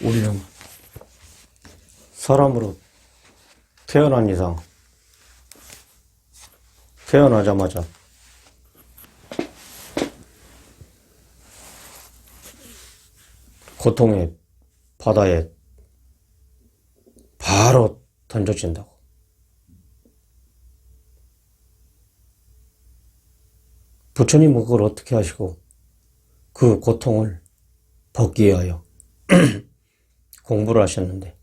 우리는 사람으로 태어난 이상 태어나자마자 고통의 바다에 바로 던져진다고. 부처님은 그걸 어떻게 하시고 그 고통을 벗기 위하여 공부를 하셨는데,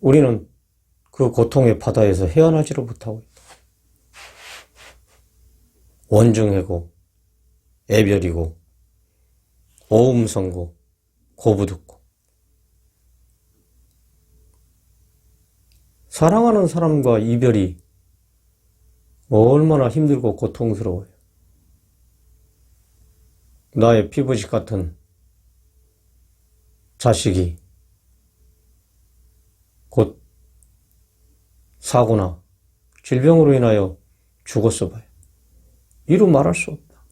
우리는 그 고통의 바다에서 헤어나지를 못하고 있다. 원중해고 애별이고 오음성고 고부듣고, 사랑하는 사람과 이별이 얼마나 힘들고 고통스러워요. 나의 피부직 같은 자식이 곧 사고나 질병으로 인하여 죽었어 봐요. 이루 말할 수 없다.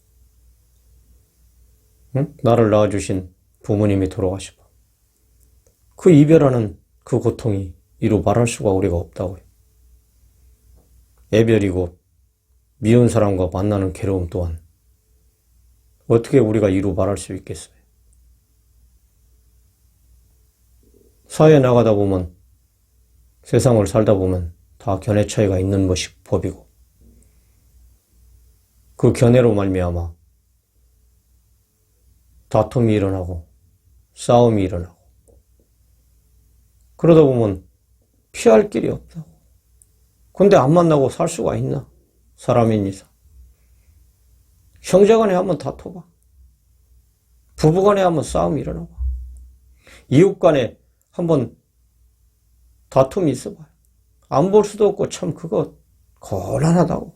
응? 나를 낳아주신 부모님이 돌아가시고, 그 이별하는 그 고통이 이루 말할 수가 우리가 없다고요. 애별이고 미운 사람과 만나는 괴로움 또한 어떻게 우리가 이루 말할 수 있겠어요. 사회에 나가다 보면, 세상을 살다 보면 다 견해 차이가 있는 것이 법이고, 그 견해로 말미암아 다툼이 일어나고 싸움이 일어나고, 그러다 보면 피할 길이 없다고. 근데 안 만나고 살 수가 있나? 사람인 이상. 형제간에 한번 다퉈봐. 부부간에 한번 싸움이 일어나봐. 이웃간에 한번 다툼이 있어봐요. 안 볼 수도 없고 참 그거 곤란하다고.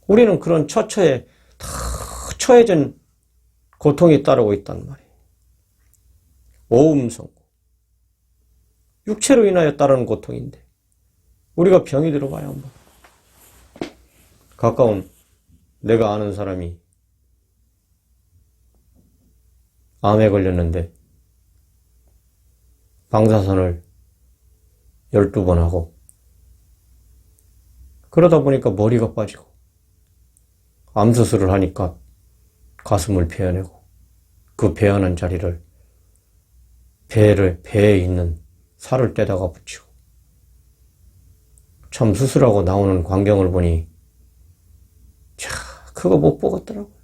우리는 그런 처처에 다 처해진 고통이 따르고 있단 말이에요. 오음성고. 육체로 인하여 따르는 고통인데, 우리가 병이 들어봐야 한번. 가까운 내가 아는 사람이 암에 걸렸는데 방사선을 12번 하고, 그러다 보니까 머리가 빠지고, 암수술을 하니까 가슴을 베어내고, 그 베어낸 자리를 배에 있는 살을 떼다가 붙이고, 참 수술하고 나오는 광경을 보니 그거 못 보겠더라고요.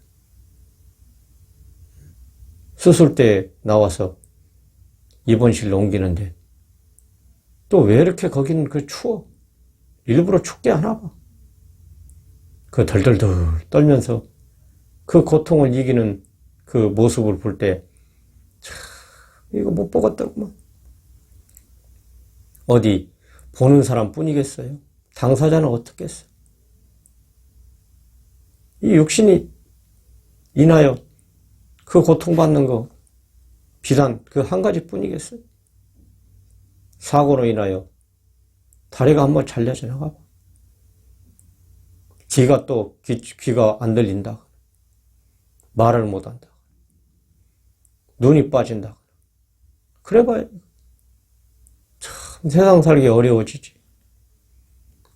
수술대 나와서 입원실로 옮기는데 또 왜 이렇게 거기는 그 추워? 일부러 춥게 하나 봐. 그 덜덜덜 떨면서 그 고통을 이기는 그 모습을 볼 때 이거 못 보겠더구만. 어디 보는 사람 뿐이겠어요? 당사자는 어떻겠어요? 이 육신이 인하여 그 고통받는 거 비단 그 한 가지 뿐이겠어요? 사고로 인하여 다리가 한번 잘려져 나가 봐. 귀가 안 들린다. 말을 못한다. 눈이 빠진다. 그래 봐요. 참 세상 살기 어려워지지.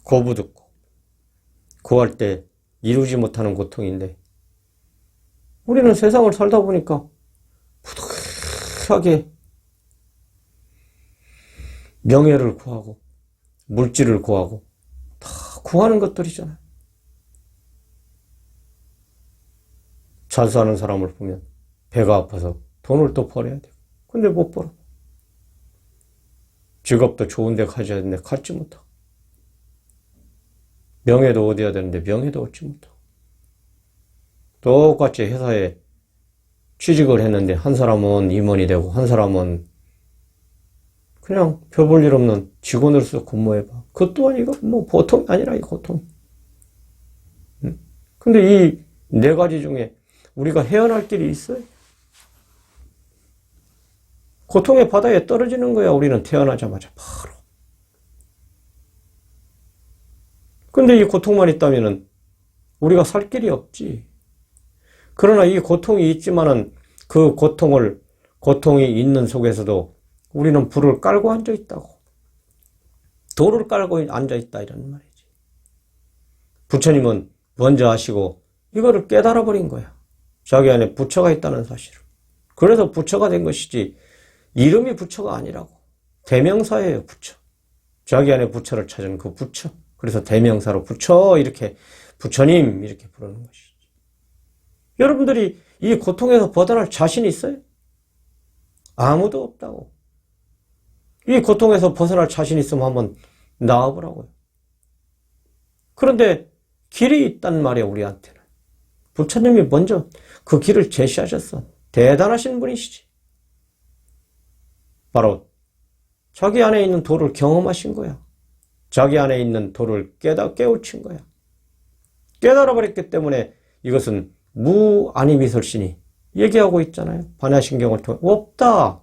고부듣고 구할 때 이루지 못하는 고통인데, 우리는 세상을 살다 보니까 부득하게 명예를 구하고 물질을 구하고 다 구하는 것들이잖아요. 잘 사는 사람을 보면 배가 아파서 돈을 또 벌어야 돼요. 근데 못 벌어. 직업도 좋은 데 가져야 되는데 갖지 못하고, 명예도 얻어야 되는데 명예도 얻지 못하고, 똑같이 회사에 취직을 했는데 한 사람은 임원이 되고 한 사람은 그냥 별 볼 일 없는 직원으로서 근무해봐. 그것 또한 이거 뭐 보통이 아니라 이 고통. 근데 이 네 가지 중에 우리가 헤어날 길이 있어요? 고통의 바다에 떨어지는 거야. 우리는 태어나자마자 바로. 근데 이 고통만 있다면은 우리가 살 길이 없지. 그러나 이 고통이 있지만은 그 고통을 고통이 있는 속에서도 우리는 불을 깔고 앉아 있다고. 돌을 깔고 앉아 있다 이런 말이지. 부처님은 먼저 하시고 이거를 깨달아 버린 거야. 자기 안에 부처가 있다는 사실을. 그래서 부처가 된 것이지 이름이 부처가 아니라고. 대명사예요, 부처. 자기 안에 부처를 찾은 그 부처. 그래서 대명사로 부처 이렇게 부처님 이렇게 부르는 것이지. 여러분들이 이 고통에서 벗어날 자신이 있어요? 아무도 없다고. 이 고통에서 벗어날 자신 있으면 한번 나와보라고요. 그런데 길이 있단 말이에요, 우리한테는. 부처님이 먼저 그 길을 제시하셨어. 대단하신 분이시지. 바로 자기 안에 있는 도를 경험하신 거야. 자기 안에 있는 도를 깨우친 거야. 깨달아 버렸기 때문에 이것은 무아니미설신이 얘기하고 있잖아요. 반야신경을 통해 없다.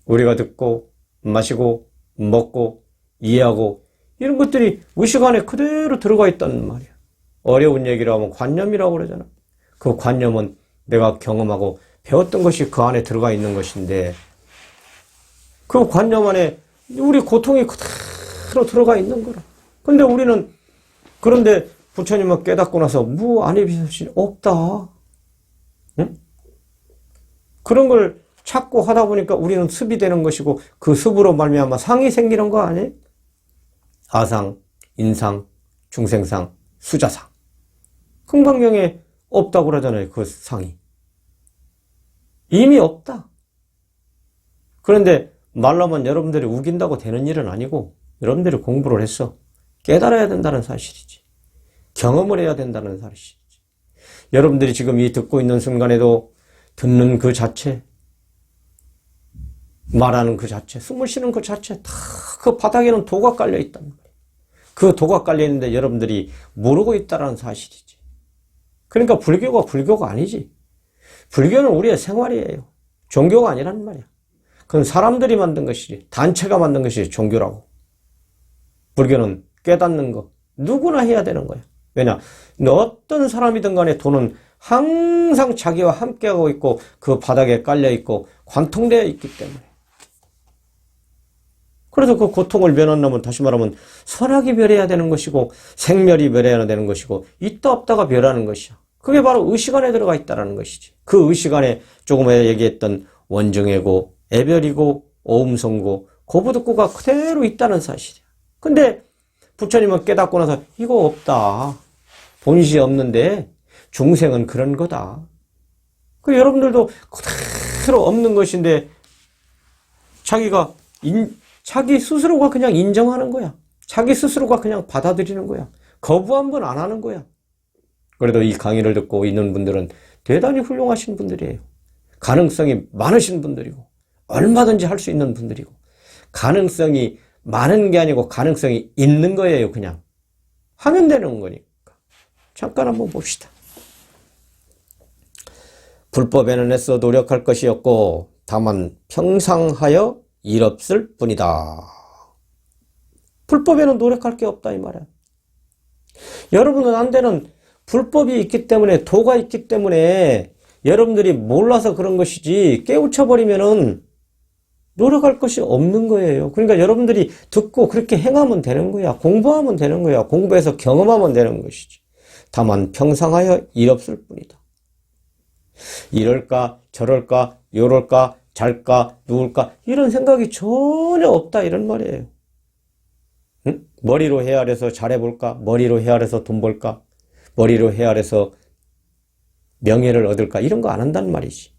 우리가 듣고 마시고 먹고 이해하고 이런 것들이 의식 안에 그대로 들어가 있다는 말이야. 어려운 얘기를 하면 관념이라고 그러잖아. 그 관념은 내가 경험하고 배웠던 것이 그 안에 들어가 있는 것인데 그 관념 안에 우리 고통이 그대로 들어가 있는 거라. 근데 우리는 그런데 부처님은 깨닫고 나서 무아니비설신이 없다. 응? 그런 걸 찾고 하다 보니까 우리는 습이 되는 것이고 그 습으로 말미암아 상이 생기는 거 아니에요? 아상, 인상, 중생상, 수자상. 금강경에 없다고 그러잖아요. 그 상이. 이미 없다. 그런데 말로만 여러분들이 우긴다고 되는 일은 아니고 여러분들이 공부를 해서 깨달아야 된다는 사실이지. 경험을 해야 된다는 사실이지. 여러분들이 지금 이 듣고 있는 순간에도 듣는 그 자체, 말하는 그 자체, 숨을 쉬는 그 자체 다 그 바닥에는 도가 깔려 있단 말이에요. 그 도가 깔려 있는데 여러분들이 모르고 있다는 사실이지. 그러니까 불교가 아니지. 불교는 우리의 생활이에요. 종교가 아니란 말이야. 그건 사람들이 만든 것이지. 단체가 만든 것이 종교라고. 불교는 깨닫는 거 누구나 해야 되는 거야. 왜냐? 어떤 사람이든 간에 도는 항상 자기와 함께하고 있고 그 바닥에 깔려있고 관통되어 있기 때문에. 그래서 그 고통을 면하려면 다시 말하면 선악이 멸해야 되는 것이고 생멸이 멸해야 되는 것이고 있다 없다가 멸하는 것이야. 그게 바로 의식 안에 들어가 있다는 것이지. 그 의식 안에 조금 전에 얘기했던 원정애고 애별이고 오음성고 고부득고가 그대로 있다는 사실이야. 근데 부처님은 깨닫고 나서 이거 없다. 본시 없는데 중생은 그런 거다. 그 여러분들도 그대로 없는 것인데 자기 스스로가 그냥 인정하는 거야. 자기 스스로가 그냥 받아들이는 거야. 거부 한 번 안 하는 거야. 그래도 이 강의를 듣고 있는 분들은 대단히 훌륭하신 분들이에요. 가능성이 많으신 분들이고 얼마든지 할 수 있는 분들이고 가능성이 많은 게 아니고 가능성이 있는 거예요. 그냥 하면 되는 거니까. 잠깐 한번 봅시다. 불법에는 애써 노력할 것이 없고 다만 평상하여 일 없을 뿐이다. 불법에는 노력할 게 없다 이 말이야. 여러분은 안 되는 불법이 있기 때문에 도가 있기 때문에 여러분들이 몰라서 그런 것이지 깨우쳐버리면은 노력할 것이 없는 거예요. 그러니까 여러분들이 듣고 그렇게 행하면 되는 거야. 공부하면 되는 거야. 공부해서 경험하면 되는 것이지. 다만 평상하여 일 없을 뿐이다. 이럴까 저럴까 요럴까 잘까 누울까 이런 생각이 전혀 없다 이런 말이에요. 응? 머리로 헤아려서 잘해볼까? 머리로 헤아려서 돈 벌까? 머리로 헤아려서 명예를 얻을까? 이런 거 안 한다는 말이지.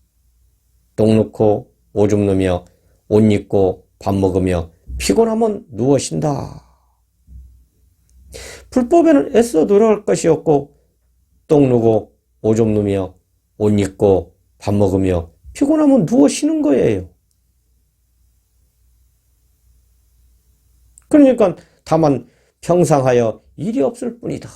똥 놓고 오줌 누며 옷 입고 밥 먹으며 피곤하면 누워 쉰다. 불법에는 애써 노력할 것이 없고 똥 누고 오줌 누며 옷 입고 밥 먹으며 피곤하면 누워 쉬는 거예요. 그러니까 다만 평상하여 일이 없을 뿐이다.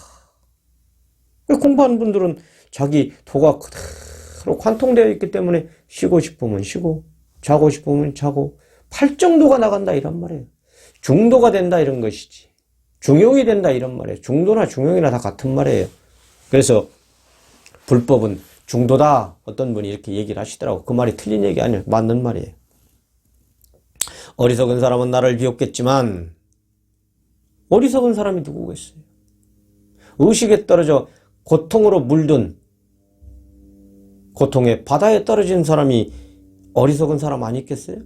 공부하는 분들은 자기 도가 그대로 관통되어 있기 때문에 쉬고 싶으면 쉬고 자고 싶으면 자고 팔정도가 나간다 이런 말이에요. 중도가 된다 이런 것이지. 중용이 된다 이런 말이에요. 중도나 중용이나 다 같은 말이에요. 그래서 불법은 중도다. 어떤 분이 이렇게 얘기를 하시더라고. 그 말이 틀린 얘기 아니에요. 맞는 말이에요. 어리석은 사람은 나를 비웃겠지만 어리석은 사람이 누구겠어요? 의식에 떨어져 고통으로 물든 고통의 바다에 떨어진 사람이 어리석은 사람 아니겠어요?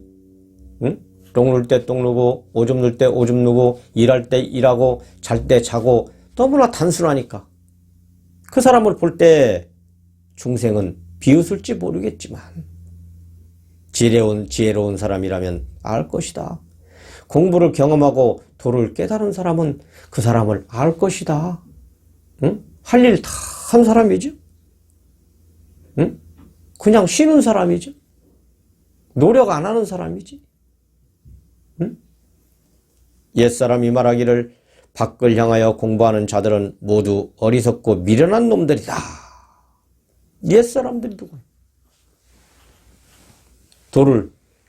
응? 똥 누를 때 똥 누고 오줌 누를 때 오줌 누고 일할 때 일하고 잘 때 자고 너무나 단순하니까 그 사람을 볼 때 중생은 비웃을지 모르겠지만 지혜로운 사람이라면 알 것이다. 공부를 경험하고 도를 깨달은 사람은 그 사람을 알 것이다. 응? 할 일 다 한 사람이죠. 응? 그냥 쉬는 사람이죠. 노력 안 하는 사람이지. 응? 옛사람이 말하기를 밖을 향하여 공부하는 자들은 모두 어리석고 미련한 놈들이다. 옛사람들이 누구야?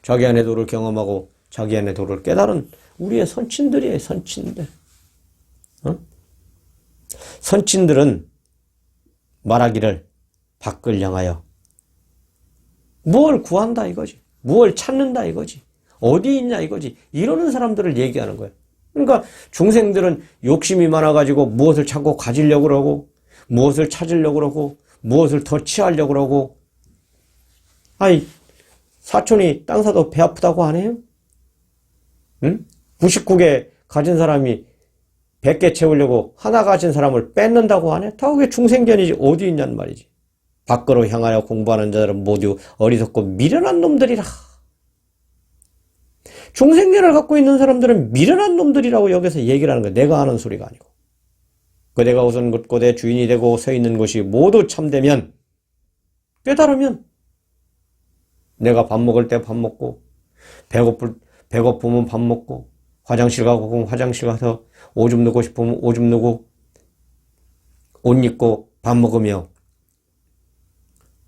자기 안의 도를 경험하고 자기 안의 도를 깨달은 우리의 선친들이에요. 선친들. 어? 선친들은 말하기를 밖을 향하여 무엇을 구한다 이거지. 무엇을 찾는다 이거지. 어디 있냐 이거지. 이러는 사람들을 얘기하는 거예요. 그러니까 중생들은 욕심이 많아가지고 무엇을 찾고 가지려고 그러고 무엇을 찾으려고 그러고 무엇을 더 취하려고 그러고 아이 사촌이 땅 사도 배 아프다고 안 해요? 응? 99개 가진 사람이 100개 채우려고 하나 가진 사람을 뺏는다고 안 해? 다 그게 중생견이지. 어디 있냔 말이지. 밖으로 향하여 공부하는 자들은 모두 어리석고 미련한 놈들이라. 중생견을 갖고 있는 사람들은 미련한 놈들이라고 여기서 얘기를 하는 거야. 내가 하는 소리가 아니고. 그대가 우선 곳곳에 주인이 되고 서 있는 곳이 모두 참되면 깨달으면 내가 밥 먹을 때 밥 먹고 배고프면 밥 먹고 화장실 가고 그럼 화장실 가서 오줌 누고 싶으면 오줌 누고 옷 입고 밥 먹으며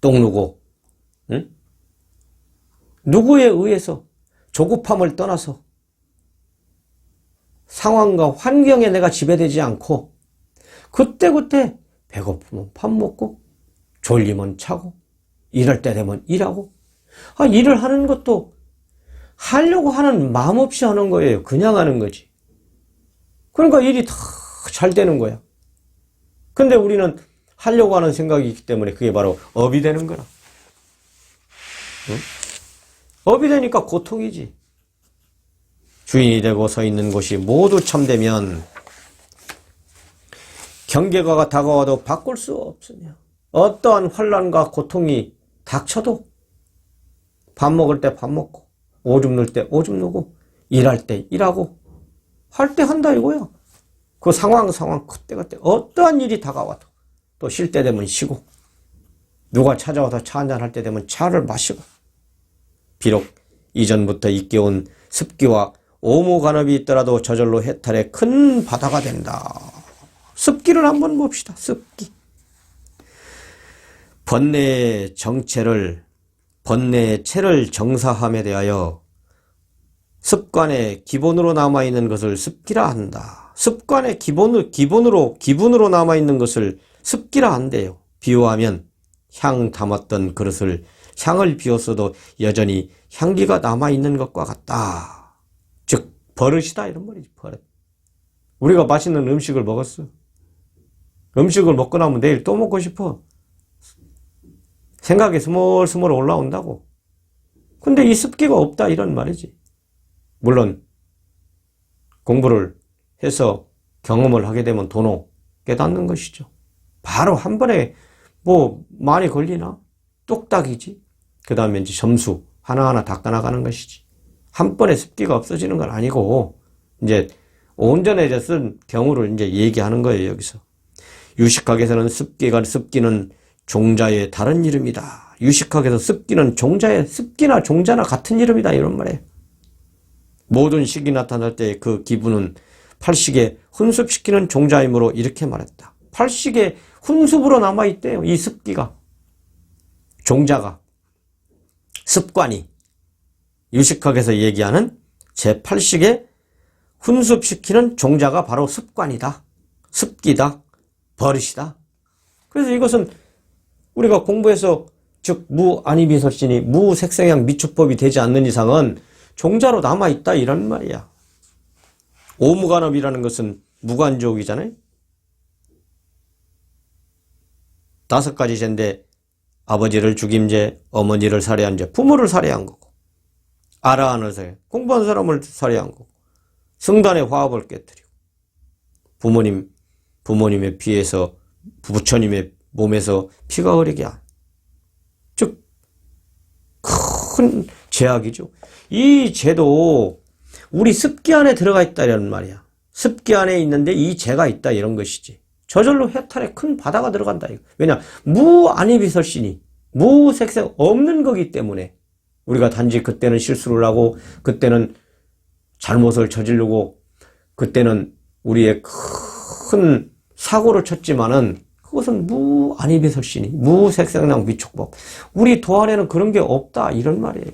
똥 누고 응? 누구에 의해서 조급함을 떠나서 상황과 환경에 내가 지배되지 않고 그때그때 배고프면 밥 먹고 졸리면 자고 일할 때 되면 일하고 일을 하는 것도 하려고 하는 마음 없이 하는 거예요. 그냥 하는 거지. 그러니까 일이 다 잘 되는 거야. 근데 우리는 하려고 하는 생각이 있기 때문에 그게 바로 업이 되는 거라. 응? 업이 되니까 고통이지. 주인이 되고 서 있는 곳이 모두 참되면 경계가 다가와도 바꿀 수 없으며 어떠한 환난과 고통이 닥쳐도 밥 먹을 때 밥 먹고 오줌 누를 때 오줌 누고 일할 때 일하고 할 때 한다 이거야. 그 상황 그때 어떠한 일이 다가와도 또 쉴 때 되면 쉬고 누가 찾아와서 차 한잔 할 때 되면 차를 마시고 비록 이전부터 익혀온 습기와 오모간업이 있더라도 저절로 해탈해 큰 바다가 된다. 습기를 한번 봅시다. 습기. 번뇌의 체를 정사함에 대하여 습관의 기본으로 남아있는 것을 습기라 한다. 습관의 기분으로 남아있는 것을 습기라 한대요. 비유하면 향 담았던 그릇을 향을 비웠어도 여전히 향기가 남아있는 것과 같다. 즉 버릇이다 이런 말이지. 버릇. 우리가 맛있는 음식을 먹었어. 음식을 먹고 나면 내일 또 먹고 싶어. 생각이 스멀스멀 올라온다고. 근데 이 습기가 없다 이런 말이지. 물론 공부를 해서 경험을 하게 되면 도노 깨닫는 것이죠. 바로 한 번에 뭐 많이 걸리나? 뚝딱이지. 그 다음에 이제 점수 하나하나 닦아나가는 것이지. 한 번에 습기가 없어지는 건 아니고 이제 온전해져 쓴 경우를 이제 얘기하는 거예요. 여기서 유식학에서는 습기는 종자의 다른 이름이다. 유식학에서 습기는 습기나 종자나 같은 이름이다 이런 말이에요. 모든 식이 나타날 때 그 기분은 팔식에 훈습시키는 종자이므로 이렇게 말했다. 팔식에 훈습으로 남아있대요. 이 습기가. 종자가. 습관이. 유식학에서 얘기하는 제8식에 훈습시키는 종자가 바로 습관이다. 습기다. 버릇이다. 그래서 이것은 우리가 공부해서 즉 무안이비설신이 무색생양 미축법이 되지 않는 이상은 종자로 남아있다 이런 말이야. 오무간업이라는 것은 무간조옥이잖아요. 5가지 죄인데 아버지를 죽인 죄, 어머니를 살해한 죄, 부모를 살해한 거고, 아라한을 살해, 공부한 사람을 살해한 거고, 성단의 화합을 깨뜨리고, 부모님의 피에서, 부처님의 몸에서 피가 흐르게 한, 즉 큰 죄악이죠. 이 죄도 우리 습기 안에 들어가 있다는 말이야. 습기 안에 있는데 이 죄가 있다 이런 것이지. 저절로 해탈에 큰 바다가 들어간다. 왜냐? 무안이비설신이 무색생 없는 거기 때문에 우리가 단지 그때는 실수를 하고 그때는 잘못을 저지르고 그때는 우리의 큰 사고를 쳤지만은 그것은 무안이비설신이 무색생양 미축법. 우리 도 안에는 그런 게 없다 이런 말이에요.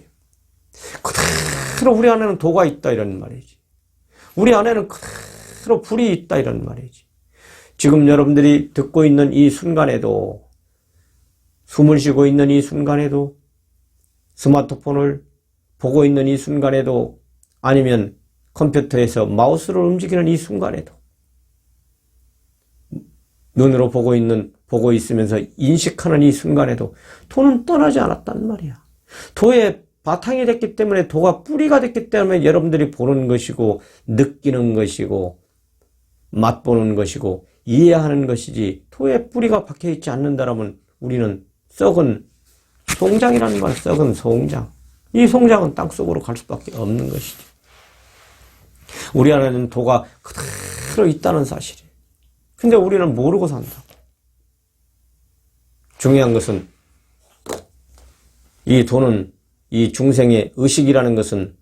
그대로 우리 안에는 도가 있다 이런 말이지. 우리 안에는 그대로 불이 있다 이런 말이지. 지금 여러분들이 듣고 있는 이 순간에도, 숨을 쉬고 있는 이 순간에도, 스마트폰을 보고 있는 이 순간에도, 아니면 컴퓨터에서 마우스를 움직이는 이 순간에도, 눈으로 보고 있으면서 인식하는 이 순간에도 도는 떠나지 않았단 말이야. 도의 바탕이 됐기 때문에, 도가 뿌리가 됐기 때문에 여러분들이 보는 것이고, 느끼는 것이고, 맛보는 것이고, 이해하는 것이지, 도의 뿌리가 박혀있지 않는다라면 우리는 썩은 송장이라는 말, 썩은 송장. 이 송장은 땅속으로 갈 수밖에 없는 것이지. 우리 안에는 도가 그대로 있다는 사실이에요. 근데 우리는 모르고 산다. 중요한 것은 이 도는, 이 중생의 의식이라는 것은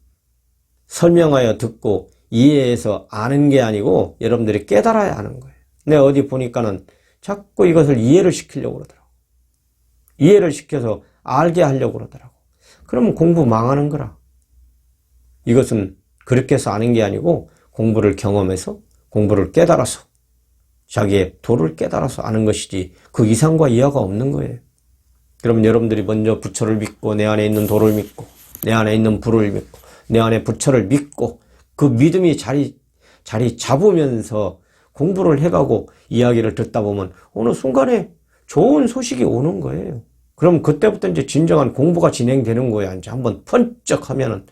설명하여 듣고 이해해서 아는 게 아니고 여러분들이 깨달아야 하는 거예요. 내가 어디 보니까는 자꾸 이것을 이해를 시키려고 그러더라고. 이해를 시켜서 알게 하려고 그러더라고. 그러면 공부 망하는 거라. 이것은 그렇게 해서 아는 게 아니고 공부를 경험해서, 공부를 깨달아서, 자기의 도를 깨달아서 아는 것이지 그 이상과 이하가 없는 거예요. 그러면 여러분들이 먼저 부처를 믿고, 내 안에 있는 도를 믿고, 내 안에 있는 불을 믿고, 내 안에 부처를 믿고, 그 믿음이 자리 잡으면서 공부를 해가고 이야기를 듣다 보면 어느 순간에 좋은 소식이 오는 거예요. 그럼 그때부터 이제 진정한 공부가 진행되는 거야. 이제 한번 번쩍 하면은.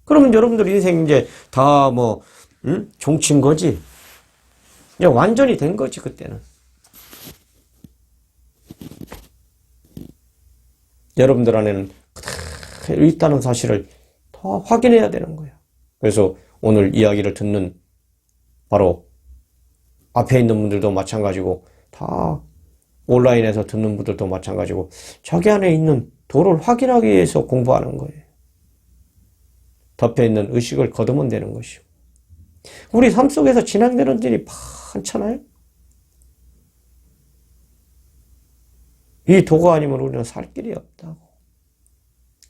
그러면 여러분들 인생 이제 다 종친 거지. 이제 완전히 된 거지, 그때는. 여러분들 안에는 그대로 있다는 사실을 더 확인해야 되는 거야. 그래서 오늘 이야기를 듣는 바로 앞에 있는 분들도 마찬가지고, 다 온라인에서 듣는 분들도 마찬가지고, 자기 안에 있는 도를 확인하기 위해서 공부하는 거예요. 덮여 있는 의식을 거두면 되는 것이고. 우리 삶 속에서 진행되는 일이 많잖아요. 이 도가 아니면 우리는 살 길이 없다고.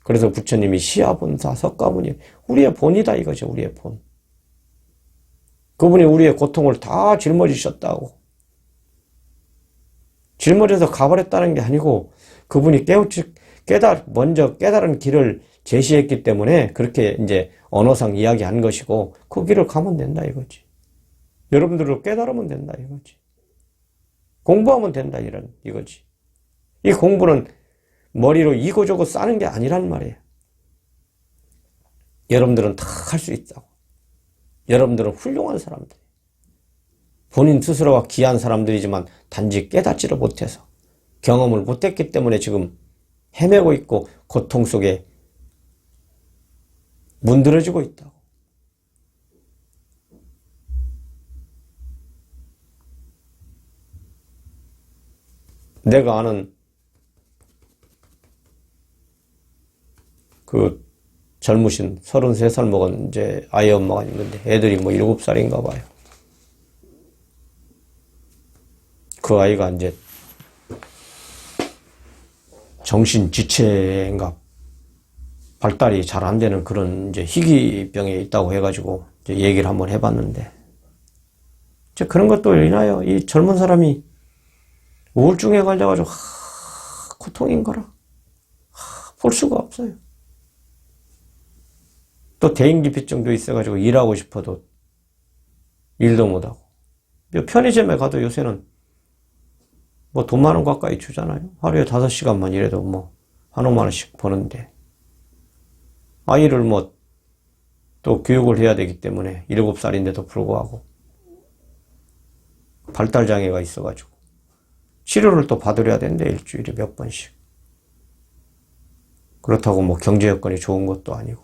그래서 부처님이 시아본사 석가모니, 우리의 본이다 이거죠. 우리의 본. 그분이 우리의 고통을 다 짊어지셨다고. 짊어져서 가버렸다는 게 아니고 그분이 먼저 깨달은 길을 제시했기 때문에 그렇게 이제 언어상 이야기한 것이고, 그 길을 가면 된다 이거지. 여러분들도 깨달으면 된다 이거지. 공부하면 된다 이거지. 이 공부는 머리로 이고저고 싸는 게 아니란 말이에요. 여러분들은 다 할 수 있다고. 여러분들은 훌륭한 사람들. 본인 스스로가 귀한 사람들이지만 단지 깨닫지를 못해서, 경험을 못했기 때문에 지금 헤매고 있고 고통 속에 문드러지고 있다고. 내가 아는 그 젊으신 33살 먹은 이제 아이 엄마가 있는데 애들이 뭐 7살인가 봐요. 그 아이가 이제 정신지체인가 발달이 잘 안 되는 그런 이제 희귀병에 있다고 해가지고 이제 얘기를 한번 해봤는데, 이제 그런 것도 인하여 이 젊은 사람이 우울증에 걸려가지고 고통인 거라. 볼 수가 없어요. 또 대인기피증도 있어가지고 일하고 싶어도 일도 못하고. 편의점에 가도 요새는 뭐 돈 많은 거 가까이 주잖아요. 하루에 5시간만 일해도 뭐 한 5만 원씩 버는데. 아이를 뭐 또 교육을 해야 되기 때문에 7살인데도 불구하고 발달장애가 있어가지고 치료를 또 받으려야 되는데 일주일에 몇 번씩. 그렇다고 뭐 경제 여건이 좋은 것도 아니고.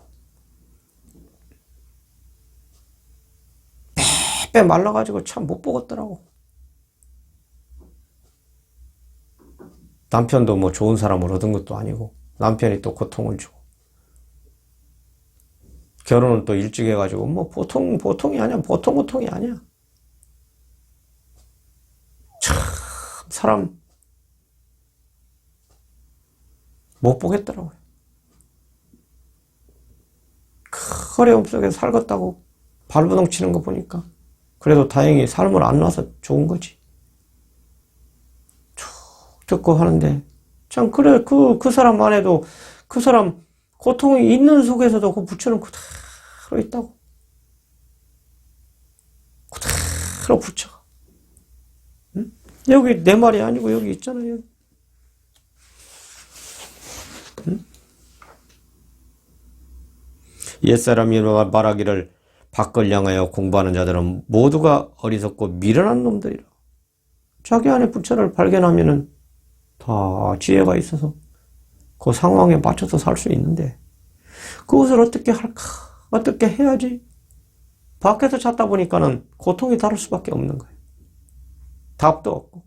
빼빼 말라가지고 참 못 보겠더라고. 남편도 뭐 좋은 사람을 얻은 것도 아니고 남편이 또 고통을 주고. 결혼은 또 일찍 해가지고 뭐 보통이 아니야. 보통 고통이 아니야. 참 사람 못 보겠더라고요. 그 어려움 속에 살겠다고 발버둥 치는 거 보니까 그래도 다행히 삶을 안 놔서 좋은 거지. 쭉 듣고 하는데 참 그래 그 사람만 해도 그 사람 고통이 있는 속에서도 그 부처는 그대로 있다고. 그대로 부처가. 응? 여기 내 말이 아니고 여기 있잖아요. 응? 옛사람이 말하기를 밖을 향하여 공부하는 자들은 모두가 어리석고 미련한 놈들이라. 자기 안에 부처를 발견하면은 다 지혜가 있어서 그 상황에 맞춰서 살 수 있는데 그것을 어떻게 할까? 어떻게 해야지? 밖에서 찾다 보니까는 고통이 다를 수밖에 없는 거예요. 답도 없고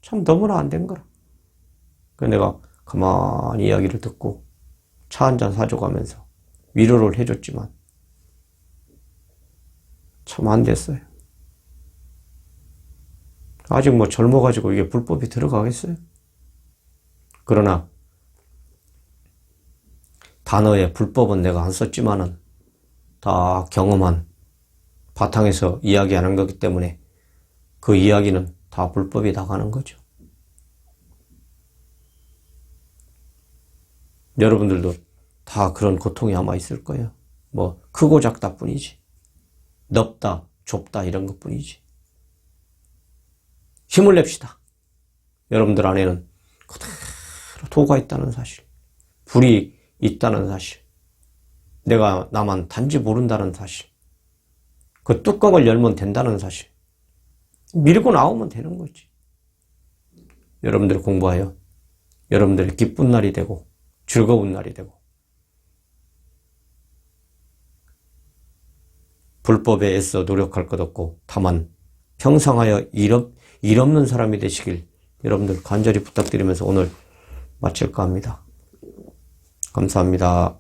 참 너무나 안 된 거라. 그래서 내가 가만히 이야기를 듣고 차 한잔 사줘가면서 위로를 해줬지만 참 안 됐어요. 아직 뭐 젊어가지고 이게 불법이 들어가겠어요? 그러나 단어에 불법은 내가 안 썼지만은 다 경험한 바탕에서 이야기하는 거기 때문에 그 이야기는 다 불법이 나가는 거죠. 여러분들도 다 그런 고통이 아마 있을 거예요. 뭐 크고 작다 뿐이지. 넓다, 좁다 이런 것 뿐이지. 힘을 냅시다. 여러분들 안에는 그대로 도가 있다는 사실. 불이 있다는 사실. 내가 나만 단지 모른다는 사실. 그 뚜껑을 열면 된다는 사실. 밀고 나오면 되는 거지. 여러분들 공부하여 여러분들의 기쁜 날이 되고 즐거운 날이 되고 불법에 애써 노력할 것 없고 다만 평상하여 일 없는 사람이 되시길 여러분들 간절히 부탁드리면서 오늘 마칠까 합니다. 감사합니다.